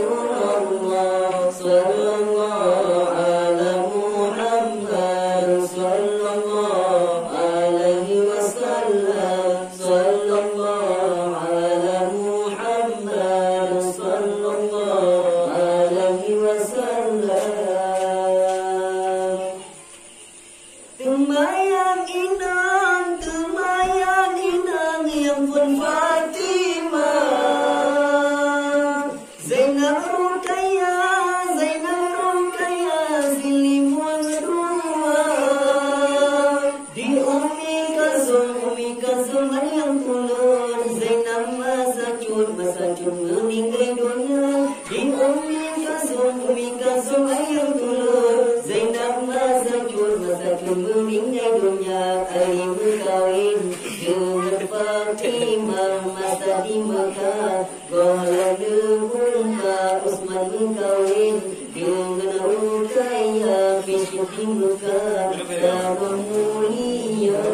Rasulullah sallallahu ala Muhammad sallallahu alaihi wasallam sallallahu ala Muhammad sallallahu alaihi wasallam. Temayang inang yang pun Fatimah, Zainab Ruqayyah Silimun Dua, di Umi Kalsum yang tulur, Zainab masakun meninggal dunia, di Umi Kalsum yang tulur, Zainab masakun meninggal dunia. Ali berkawin dengan Fatimah masa di Mekah, Golan Bunga Utsman berkawin dengan Ruqayyah Fisya di Mekah, Darul Mulia.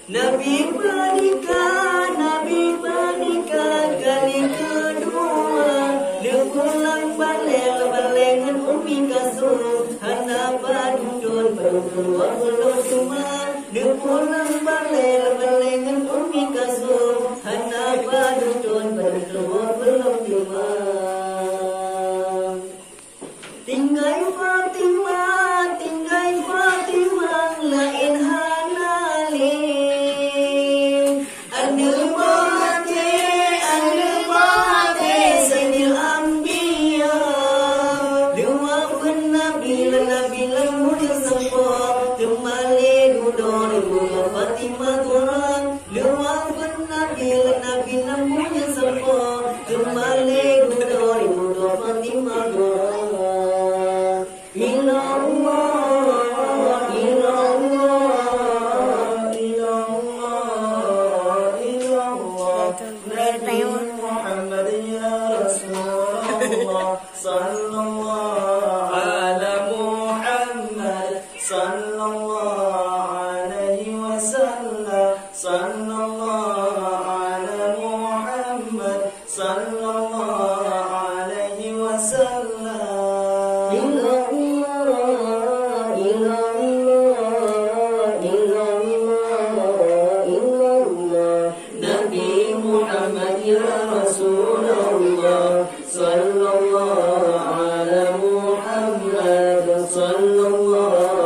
Nabi pernikah kali kedua, dia pulang balengan Umi Kalsum, hendak padudun belum cuma, dia pulang balengan Umi Kalsum, hendak padudun belum cuma. Tinggal Fatimah lain hanalim, anu bahate Sayyidil Anbiya, dua nabi mulia sempur, temale dudor mulia Fatimah Tuhan, dua nabi mulia sempur, temale dudor Fatimah Tuhan. Muhammad ya Rasulullah sallallahu ala Muhammad sallallahu alaihi wasallam sallallahu ala Muhammad sallallahu alaihi wasallam. Nabi Muhammad ya Rasulullah sallallahu ala Muhammad sallallahu